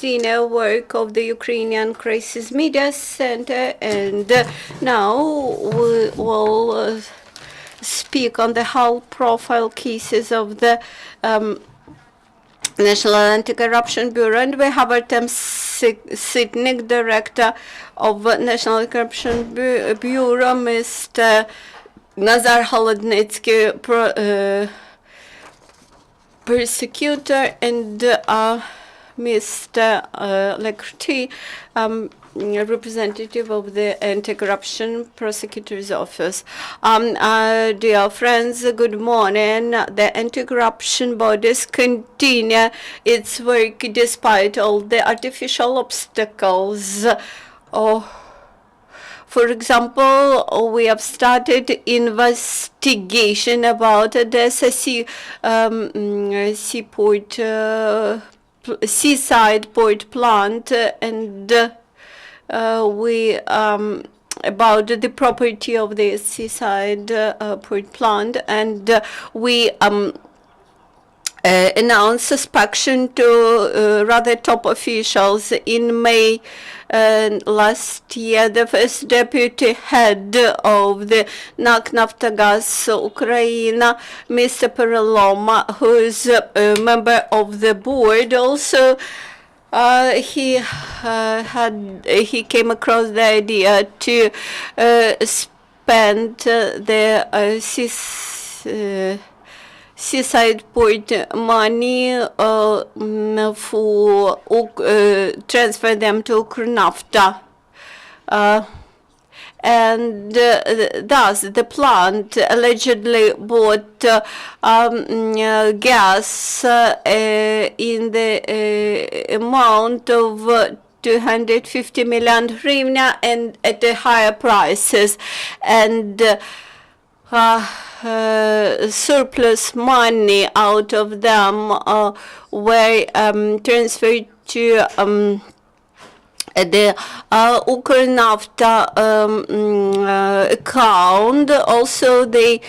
Christina, work of the Ukrainian Crisis Media Center, and now we will speak on the high-profile cases of the National Anti-Corruption Bureau, and we have Artem Sytnyk, Director of National Anti-Corruption Bureau, Mr. Nazar Holodnitsky, prosecutor, and Mr. Lekrty, representative of the Anti-Corruption Prosecutor's Office. Dear friends, good morning. The anti-corruption bodies continue its work despite all the artificial obstacles. For example, we have started investigation about the seaside port plant, and we about the property of the seaside port plant, and we announced suspension to rather top officials. In May last year, the first deputy head of the NAK Naftogaz Ukraine, Mr. Pereloma, who is a member of the board, also he came across the idea to spend the seaside port money for transfer them to Ukernafta. And thus the plant allegedly bought gas in the amount of 250 million hryvnia and at the higher prices, and surplus money out of them were transferred to the Ukernafta account. Also, they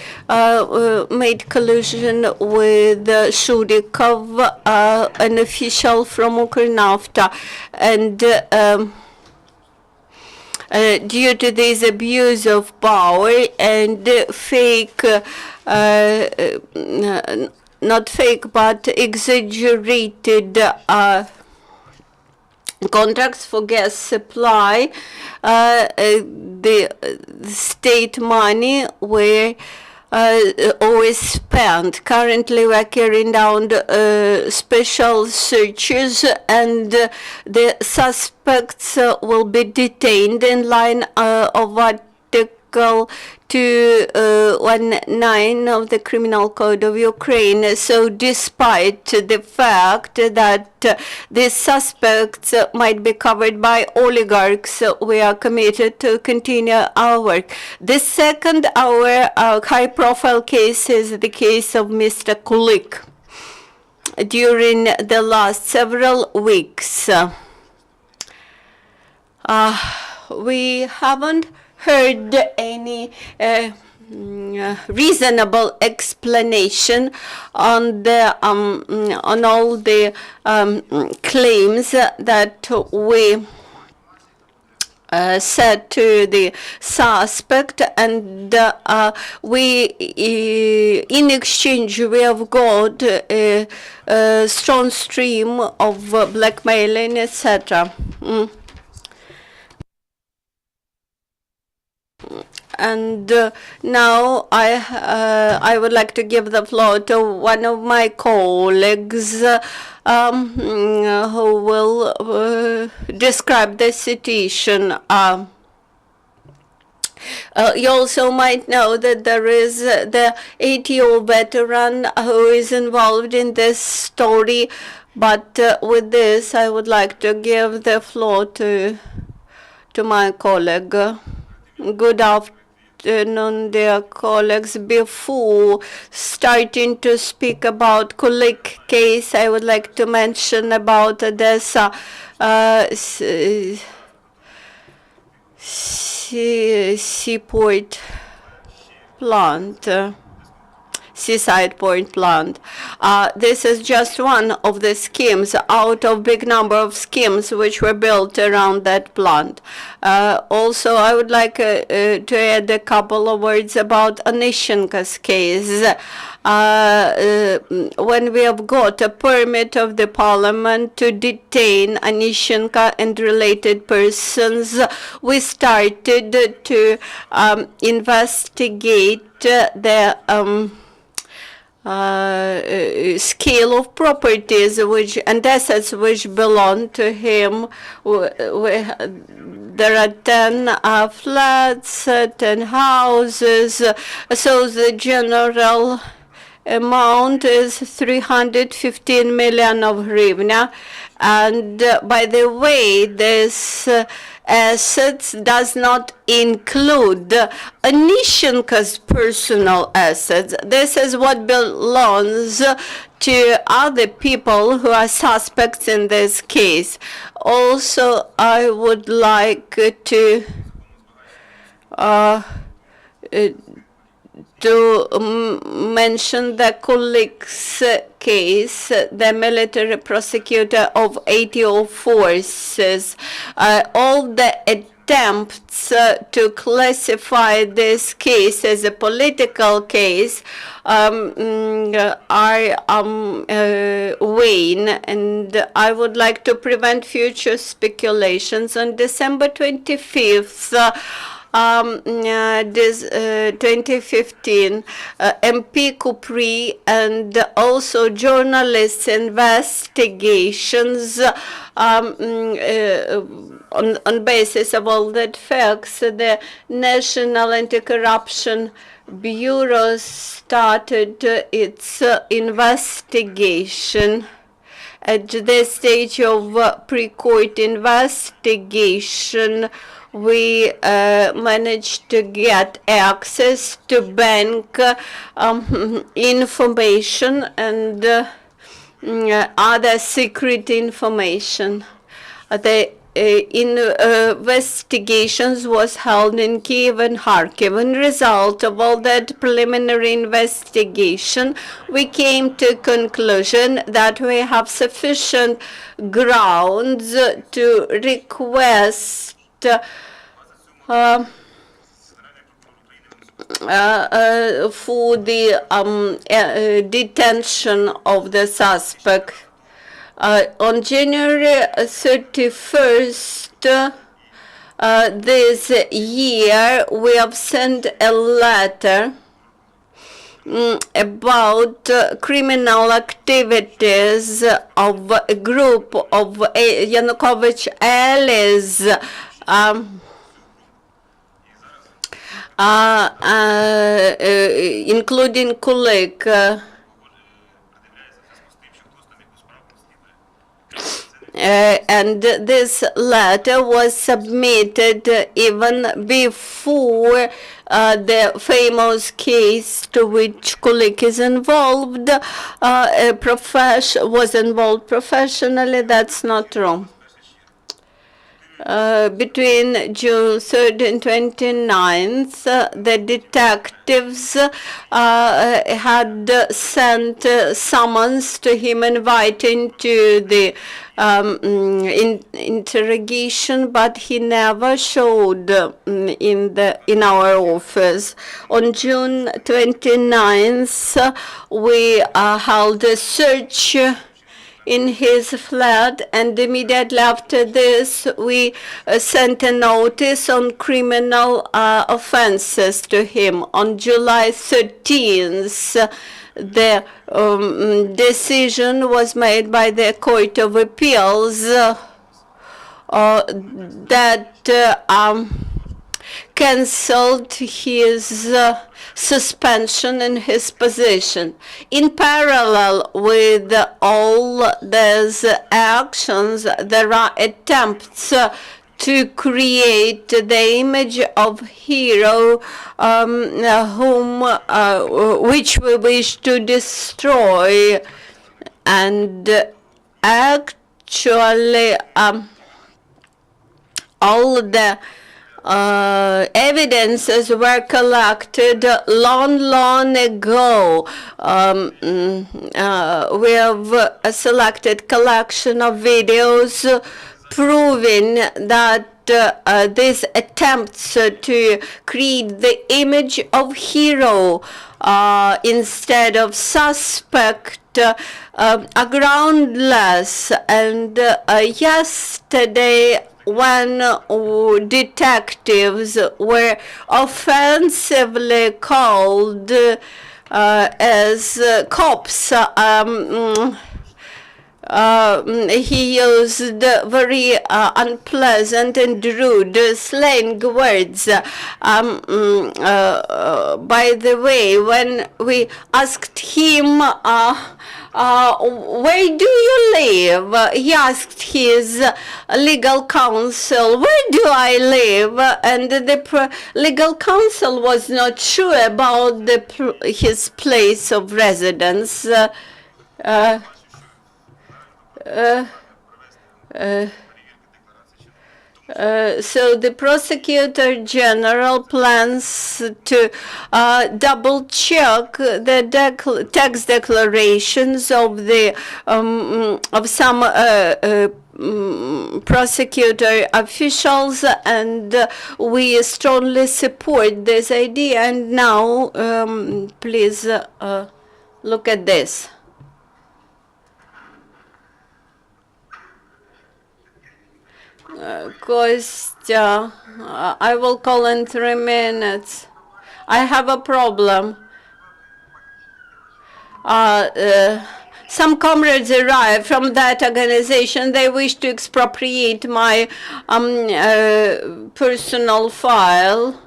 made collusion with Shurikov, an official from Ukernafta, and due to this abuse of power and fake, not fake, but exaggerated contracts for gas supply, the state money were always spent. Currently, we are carrying out special searches, and the suspects will be detained in line of Article 219 of the Criminal Code of Ukraine. So despite the fact that these suspects might be covered by oligarchs, we are committed to continue our work. The second, our high-profile case is the case of Mr. Kulik. During the last several weeks, we haven't heard any reasonable explanation on the on all the claims that we said to the suspect, and we in exchange we have got a strong stream of blackmailing, etc. And now I would like to give the floor to one of my colleagues who will describe the situation. You also might know that there is the ATO veteran who is involved in this story, but with this I would like to give the floor to my colleague. Good afternoon, dear colleagues. Before starting to speak about Kulik case, I would like to mention about this seaport plant. seaside point plant. This is just one of the schemes out of big number of schemes which were built around that plant. Also, I would like to add a couple of words about Onyshenko's case. When we have got a permit of the parliament to detain Onyshenko and related persons, we started to investigate the scale of properties and assets which belong to him. There are 10 flats, 10 houses, so the general amount is 315 million of hryvnia. And by the way, this assets does not include Onyshenko's personal assets. This is what belongs to other people who are suspects in this case. Also, I would like to mention the Kulik's case, the military prosecutor of ATO forces. All the attempts to classify this case as a political case are vain, and I would like to prevent future speculations. On December 25th, 2015, MP Kupri and also journalists' investigations on basis of all that facts, the National Anti-Corruption Bureau started its investigation. At this stage of pre-court investigation, we managed to get access to bank information and other secret information. The investigations was held in Kiev and Kharkiv. In result of all that preliminary investigation, we came to conclusion that we have sufficient grounds to request for the detention of the suspect. On January 31st this year, we have sent a letter about criminal activities of a group of Yanukovych allies, including Kulik. And this letter was submitted even before the famous case to which Kulik is involved was involved professionally. That's not true. Between June 3rd and 29th, the detectives had sent summons to him inviting to the interrogation, but he never showed in our office. On June 29th, we held a search in his flat, and immediately after this, we sent a notice on criminal offenses to him. On July 13th, the decision was made by the Court of Appeals that cancelled his suspension in his position. In parallel with all these actions, there are attempts to create the image of hero which we wish to destroy, and actually all the evidences were collected long ago. We have a selected collection of videos proving that these attempts to create the image of hero instead of suspect are groundless. And yesterday, when detectives were offensively called as cops, he used very unpleasant and rude slang words. By the way, when we asked him, where do you live? He asked his legal counsel, where do I live? And the legal counsel was not sure about his place of residence. So the prosecutor general plans to double check the tax declarations of the of some prosecutor officials, and we strongly support this idea. And now, please look at this. Kostya, I will call in 3 minutes. I have a problem. Some comrades arrived from that organization. They wish to expropriate my personal file.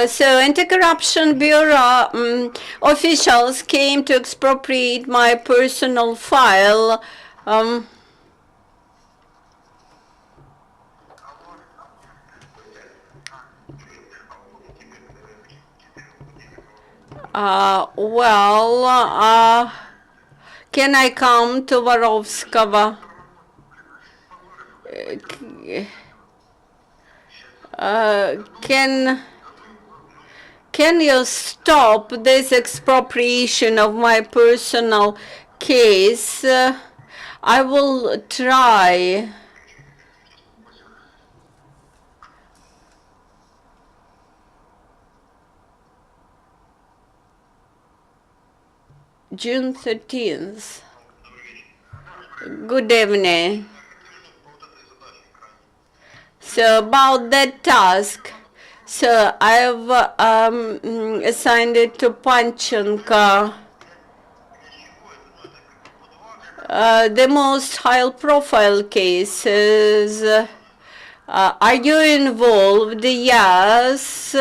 So Anti-Corruption Bureau officials came to expropriate my personal file. Can I come to Vorovskого? Can you stop this expropriation of my personal case? I will try. June 13th. Good evening. So about that task, so I've assigned it to Panchenko. The most high-profile cases. Are you involved? Yes.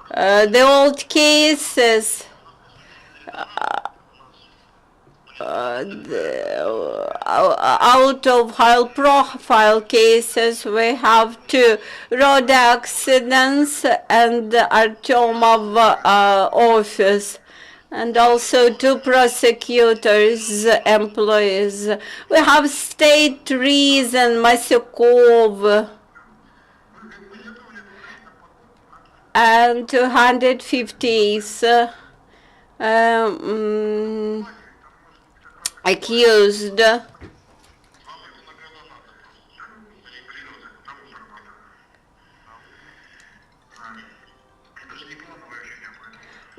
The old cases. Out of high-profile cases, we have 2 road accidents and Artemov office, and also 2 prosecutors' employees. We have state treason, Masyukov, and 250th accused.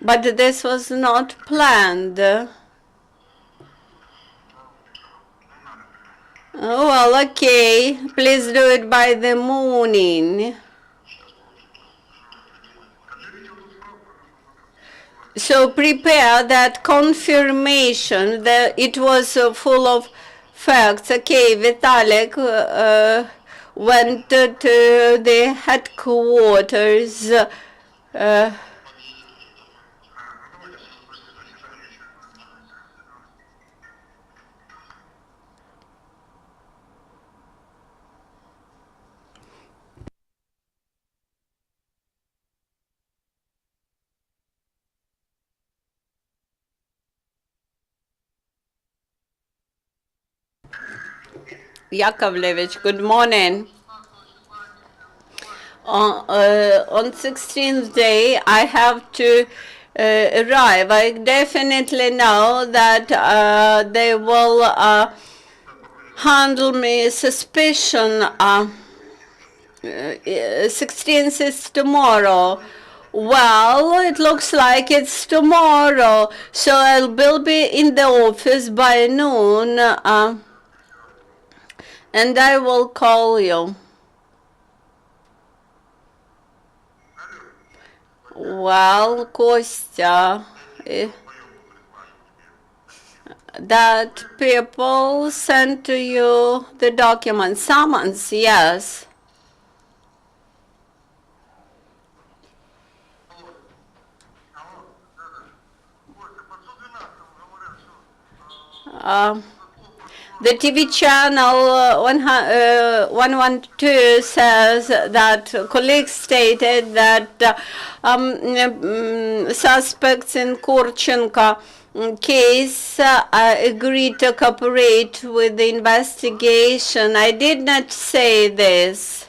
But this was not planned. Oh, well, okay. Please do it by the morning. So prepare that confirmation that it was full of facts. Okay, Vitalik went to the headquarters. Yakovlevich, good morning. On 16th day, I have to arrive. I definitely know that they will handle me suspicion. 16th is tomorrow. Well, it looks like it's tomorrow, so I will be in the office by noon, and I will call you. Well, Kostya, that people sent to you the document, summons, yes. The TV channel 112 says that colleagues stated that suspects in Kurchenko case agreed to cooperate with the investigation. I did not say this.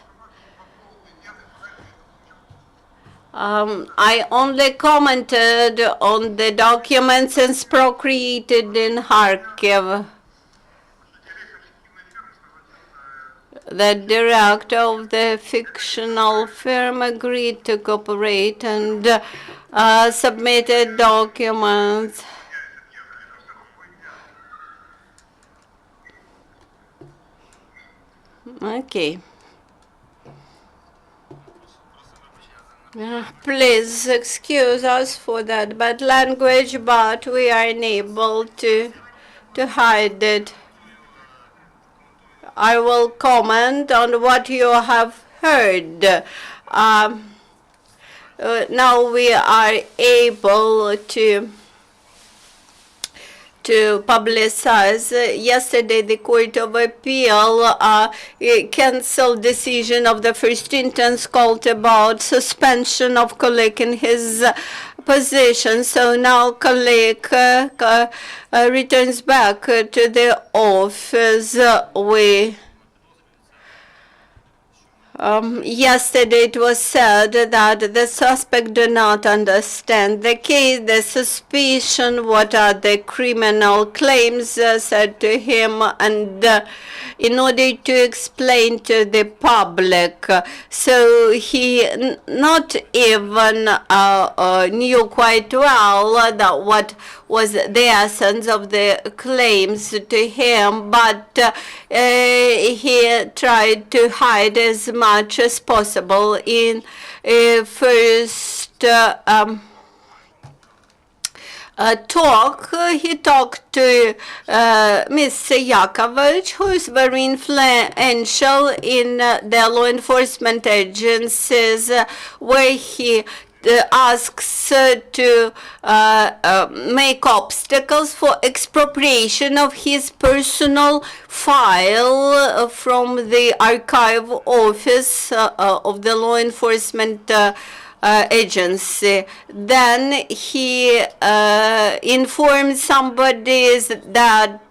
I only commented on the documents created in Kharkiv. The director of the fictional firm agreed to cooperate and submitted documents. Okay. Please excuse us for that bad language, but we are unable to hide it. I will comment on what you have heard. Now we are able to publicize. Yesterday, the Court of Appeal canceled decision of the first instance called about suspension of colleague in his position. So now colleague returns back to the office. Yesterday it was said that the suspect do not understand the case, the suspicion, what are the criminal claims said to him, and in order to explain to the public. So he not even knew quite well that what was the essence of the claims to him, but he tried to hide as much as possible. In first talk, he talked to Mr. Yakovlevich, who is very influential in the law enforcement agencies, where he asks to make obstacles for expropriation of his personal file from the archive office of the law enforcement agency. Then he informed somebody that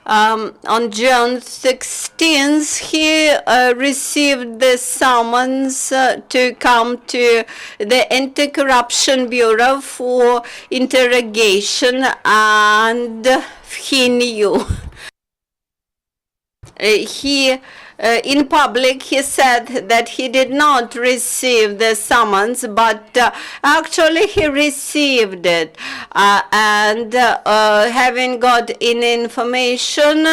on June 16th, he received the summons to come to the Anti-Corruption Bureau for interrogation, and he knew. In public, he said that he did not receive the summons, but actually he received it. And having got in information,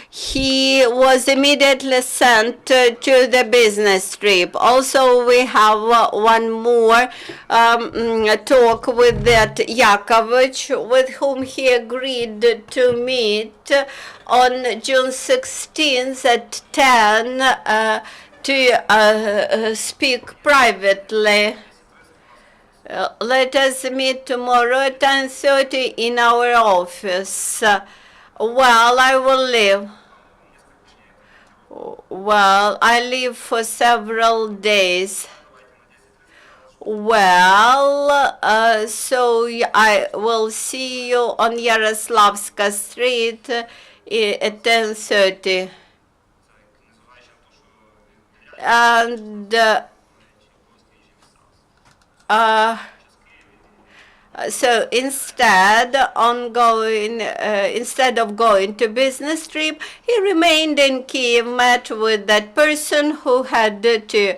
he was immediately sent to the business trip. Also, we have one more talk with that Yakovlevich, with whom he agreed to meet on June 16th at 10 to speak privately. Let us meet tomorrow at 10:30 in our office. Well, I will leave. Well, I leave for several days. Well, so I will see you on Yaroslavska Street at 10:30. And so instead of going to business trip, he remained in Kiev, met with that person who had to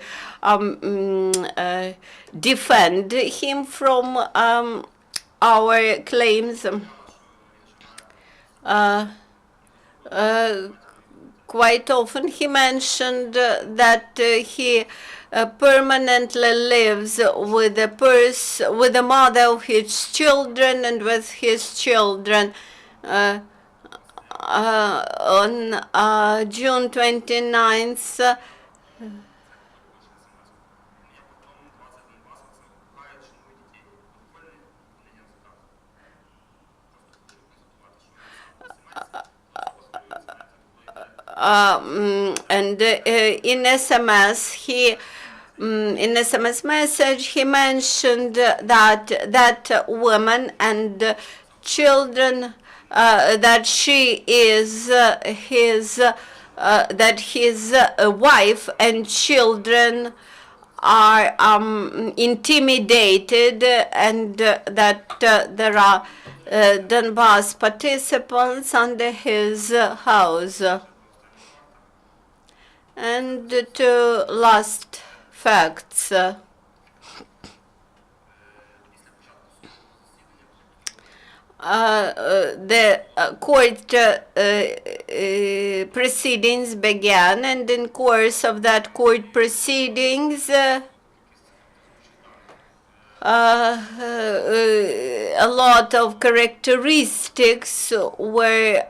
defend him from our claims. Quite often he mentioned that he permanently lives with the mother of his children and with his children. On June 29th, and in SMS message he mentioned that woman and children, that she is that his wife and children are intimidated, and that there are Donbass participants under his house. And to last facts. The court proceedings began, and in course of that court proceedings, a lot of characteristics were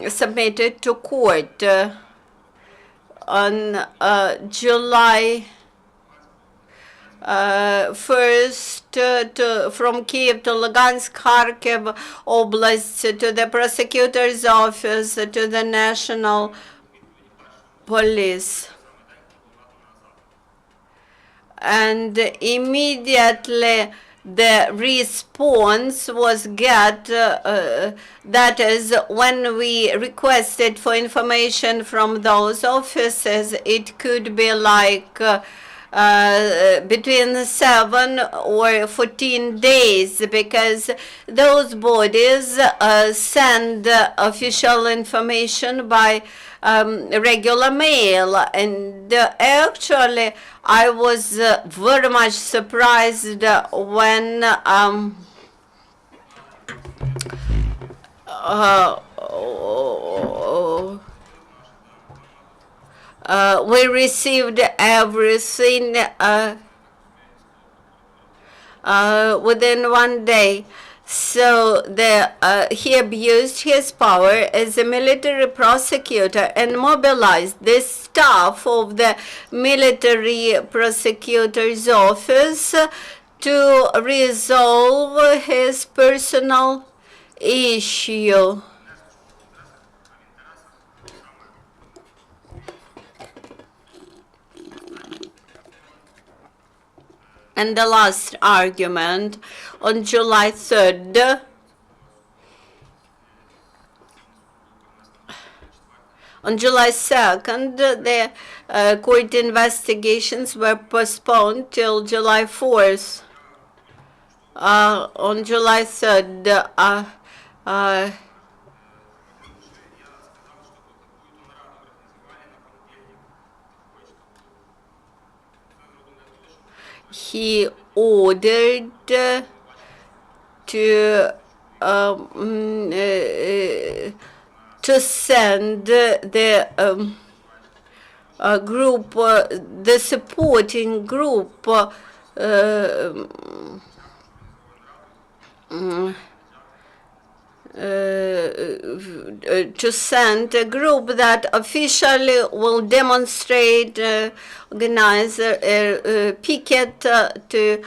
submitted to court. On July 1st, from Kiev to Lugansk, Kharkiv Oblast, to the prosecutor's office, to the national police. And immediately the response was that is, when we requested for information from those offices, it could be like between 7 or 14 days, because those bodies send official information by regular mail. And actually I was very much surprised when we received everything within one day. So he abused his power as a military prosecutor and mobilized the staff of the military prosecutor's office to resolve his personal issue. And the last argument, on July 3rd, on July 2nd, the court investigations were postponed till July 4th. On July 3rd, he ordered to send the group, the supporting group, to send a group that officially will demonstrate, organize a picket to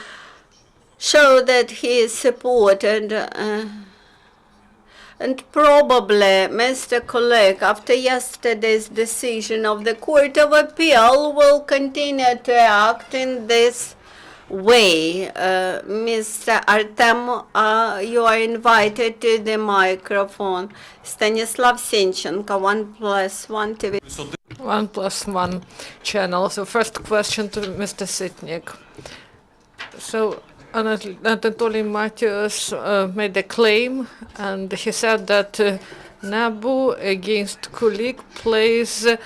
show that he is supported. And probably, Mr. Colleague, after yesterday's decision of the Court of Appeal, will continue to act in this way. Mr. Artem, you are invited to the microphone. Stanislav Senchenko, 1+1 TV. 1+1 channel. So first question to Mr. Sytnyk. So Anatoly Matthews made a claim, and he said that NABU against Kulik plays in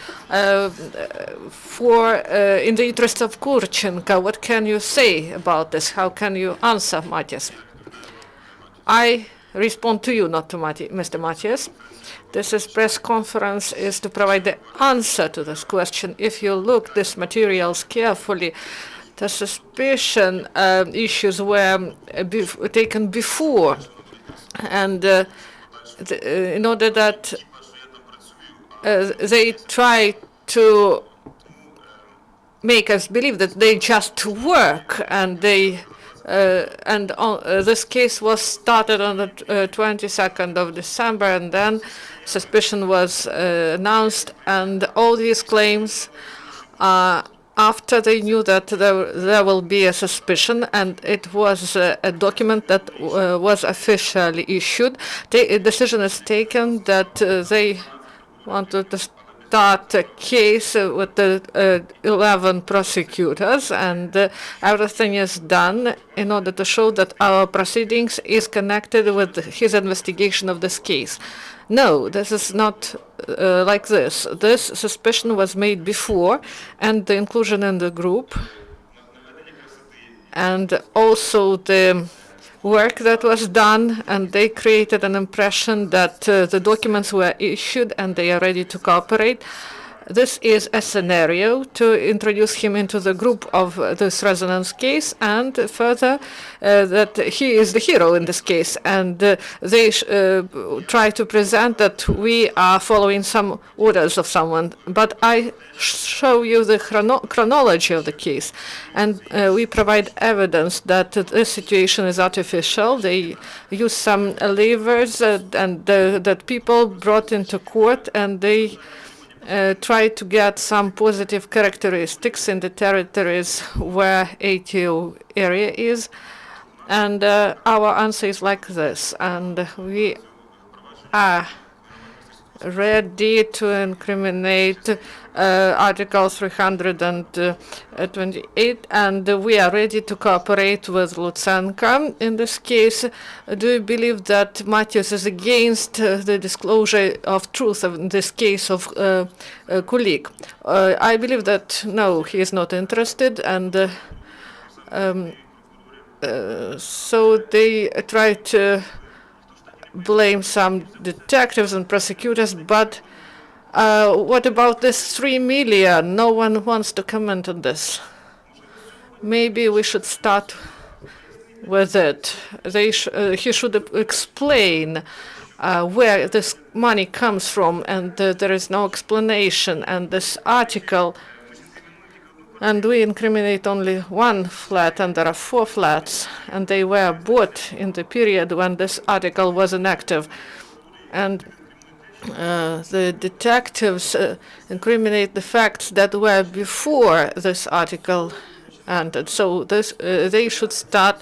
the interest of Kurchenko. What can you say about this? How can you answer, Mathias? I respond to you, not to Mr. Mathias. This press conference is to provide the answer to this question. If you look these materials carefully, the suspicion issues were taken before, and in order that they try to make us believe that they just work, and they this case was started on the 22nd of December, and then suspicion was announced, and all these claims after they knew that there will be a suspicion, and it was a document that was officially issued. A decision is taken that they wanted to start a case with the 11 prosecutors, and everything is done in order to show that our proceedings is connected with his investigation of this case. No, this is not like this. This suspicion was made before, and the inclusion in the group, and also the work that was done, and they created an impression that the documents were issued and they are ready to cooperate. This is a scenario to introduce him into the group of this resonance case, and further that he is the hero in this case, and they try to present that we are following some orders of someone. But I show you the chronology of the case, and we provide evidence that this situation is artificial. They use some levers and that people brought into court, and they try to get some positive characteristics in the territories where ATO area is. And our answer is like this. And we are ready to incriminate Article 328, and we are ready to cooperate with Lutsenko in this case. Do you believe that Matthews is against the disclosure of truth in this case of Kulik? I believe that no, he is not interested, and so they try to blame some detectives and prosecutors, but what about this 3 million? No one wants to comment on this. Maybe we should start with it. He should explain where this money comes from, and there is no explanation. And this article, and we incriminate only one flat, and there are 4 flats, and they were bought in the period when this article was inactive. And the detectives incriminate the facts that were before this article ended. So this, they should start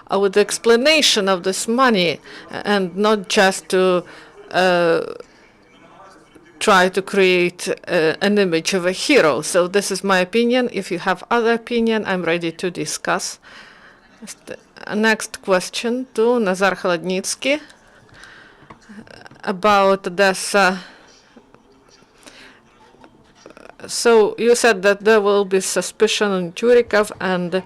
with the explanation of this money, and not just to try to create an image of a hero. So this is my opinion. If you have other opinion, I'm ready to discuss. Next question to Nazar Kholodnitsky about Odessa. So you said that there will be suspicion on Churikov, and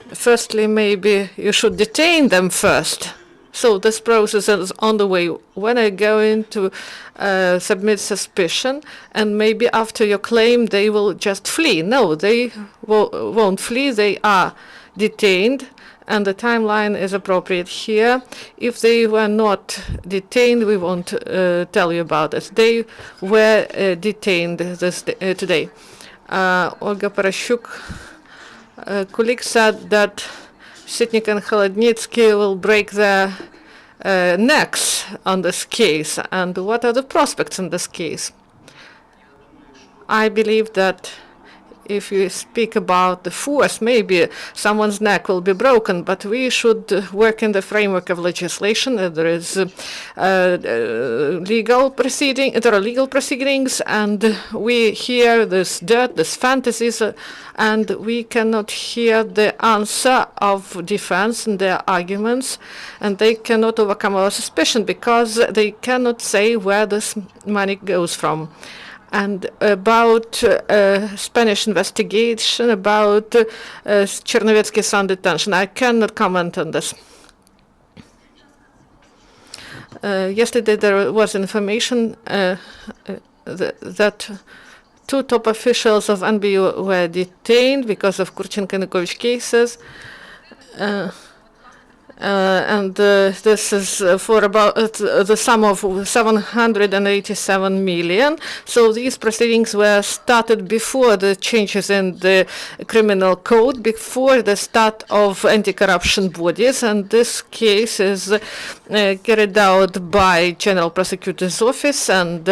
firstly, maybe you should detain them first. So this process is on the way. When are you going to submit suspicion, and maybe after your claim they will just flee? No, they won't flee. They are detained, and the timeline is appropriate here. If they were not detained, we won't tell you about it. They were detained today. Olga Parashuk, Kulik said that Sytnyk and Kholodnitsky will break their necks on this case. And what are the prospects in this case? I believe that if you speak about the force, maybe someone's neck will be broken, but we should work in the framework of legislation. There is legal proceeding, there are legal proceedings, and we hear this dirt, this fantasies, and we cannot hear the answer of defense and their arguments, and they cannot overcome our suspicion because they cannot say where this money goes from. And about Spanish investigation, about Chernovetsky Sun detention, I cannot comment on this. Yesterday there was information that two top officials of NBU were detained because of Kurchenko and Yanukovych cases. And this is for about the sum of 787 million. So these proceedings were started before the changes in the criminal code, before the start of anti-corruption bodies, and this case is carried out by General Prosecutor's Office, and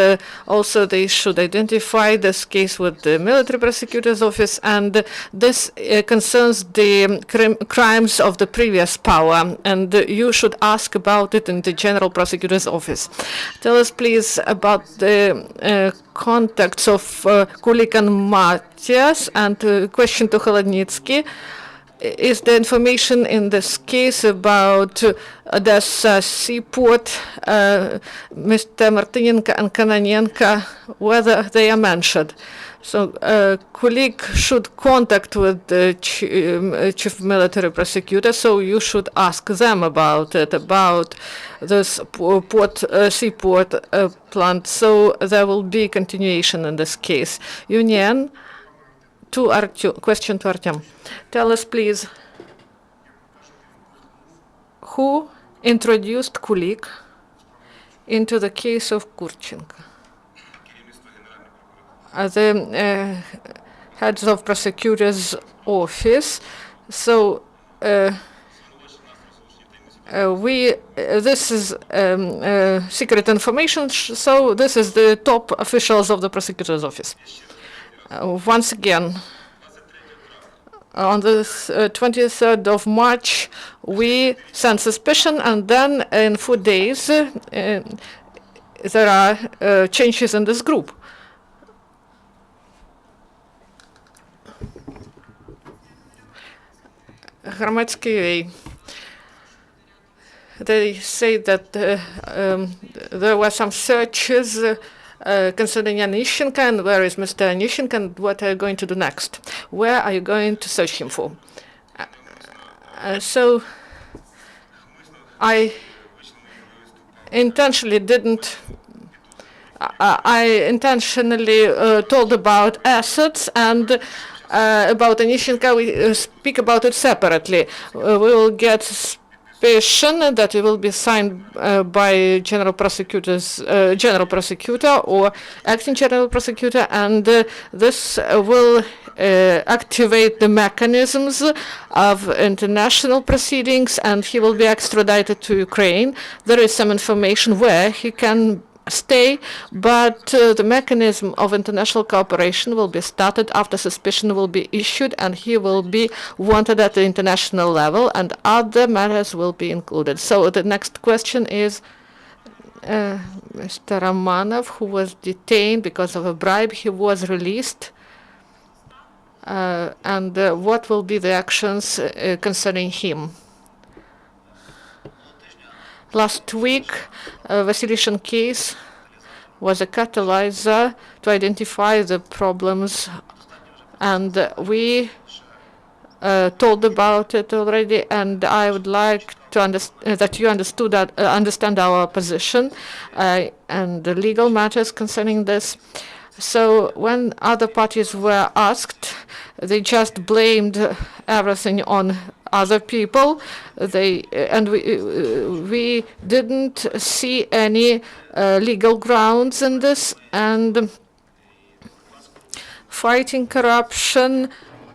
also they should identify this case with the Military Prosecutor's Office, and this concerns the crimes of the previous power. And you should ask about it in the General Prosecutor's Office. Tell us, please, about the contacts of Kulik and Matias, and question to Kholodnitsky. Is the information in this case about Odessa seaport, Mr. Martynenko and Kononenko, whether they are mentioned? So Kulik should contact with the chief military prosecutor, so you should ask them about it, about this seaport plant. So there will be continuation in this case. Union, question to Artem. Tell us, please, who introduced Kulik into the case of Kurchenko? The heads of prosecutor's office. So this is secret information. So this is the top officials of the prosecutor's office. Once again, on the 23rd of March, we sent suspicion, and then in 4 days there are changes in this group. They say that there were some searches concerning Onищенko, and where is Mr. Onищенko, and what are you going to do next? Where are you going to search him for? So I intentionally told about assets, and about Onищenko, we speak about it separately. We will get suspicion that it will be signed by General Prosecutor or acting General Prosecutor, and this will activate the mechanisms of international proceedings, and he will be extradited to Ukraine. There is some information where he can stay, but the mechanism of international cooperation will be started after suspicion will be issued, and he will be wanted at the international level, and other matters will be included. So the next question is Mr. Romanov, who was detained because of a bribe. He was released, and what will be the actions concerning him? Last week, Vasilyshin case was a catalyzer to identify the problems, and we told about it already, and I would like to that you understand our position and the legal matters concerning this. So when other parties were asked, they just blamed everything on other people. We didn't see any legal grounds in this, and fighting corruption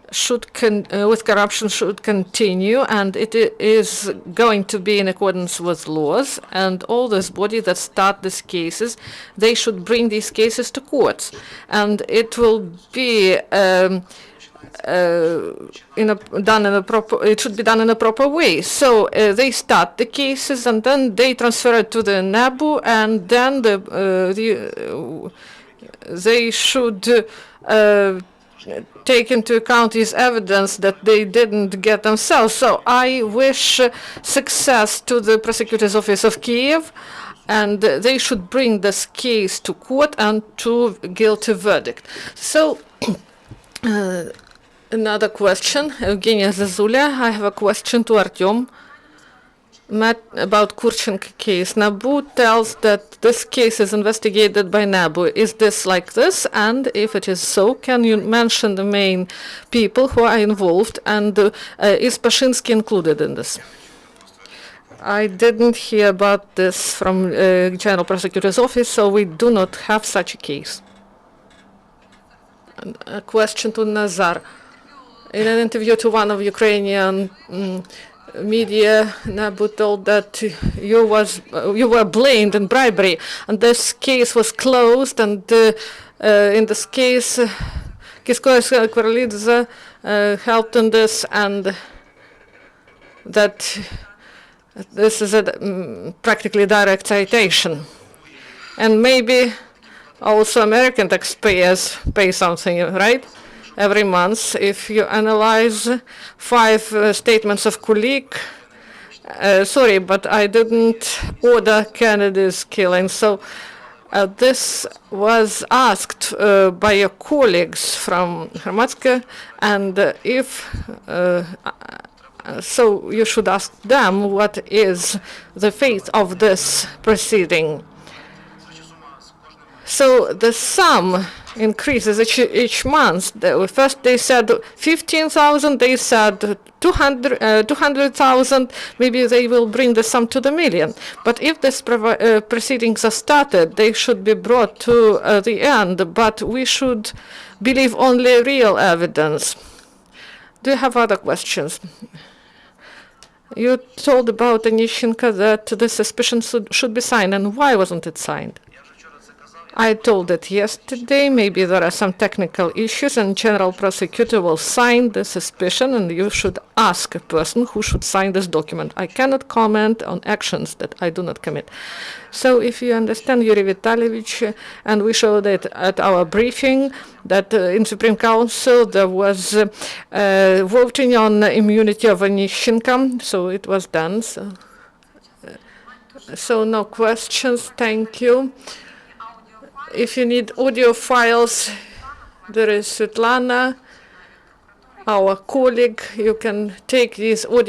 with corruption should continue, and it is going to be in accordance with laws, and all those bodies that start these cases, they should bring these cases to courts, and it will be it should be done in a proper way. So they start the cases and then they transfer it to the NABU, and then they should take into account this evidence that they didn't get themselves. So I wish success to the prosecutor's office of Kiev, and they should bring this case to court and to guilty verdict. So another question, Evgenia Zazulia. I have a question to Artem about Kurchenko case. NABU tells that this case is investigated by NABU. Is this like this? And if it is so, can you mention the main people who are involved? And is Pashinsky included in this? I didn't hear about this from General Prosecutor's Office, so we do not have such a case. And a question to Nazar. In an interview to one of Ukrainian media, NABU told that you were blamed in bribery, and this case was closed. And in this case, Kiskoya Kvarlidze helped in this, and that this is a practically direct citation. And maybe also American taxpayers pay something, right? Every month, if you analyze 5 statements of Kulik, sorry, but I didn't order Kennedy's killing. So this was asked by your colleagues from Hromadske, and so you should ask them what is the fate of this proceeding. So the sum increases each month. First they said 15,000, they said 200,000, maybe they will bring the sum to the million. But if these proceedings are started, they should be brought to the end, but we should believe only real evidence. Do you have other questions? You told about Onищенko that the suspicion should be signed, and why wasn't it signed? I told it yesterday. Maybe there are some technical issues, and General Prosecutor will sign the suspicion, and you should ask a person who should sign this document. I cannot comment on actions that I do not commit. So if you understand, Yuri Vitalyevich, and we showed it at our briefing, that in Supreme Council there was voting on immunity of Onищenko, so it was done. So no questions. Thank you. If you need audio files, there is Svetlana, our colleague. You can take these audio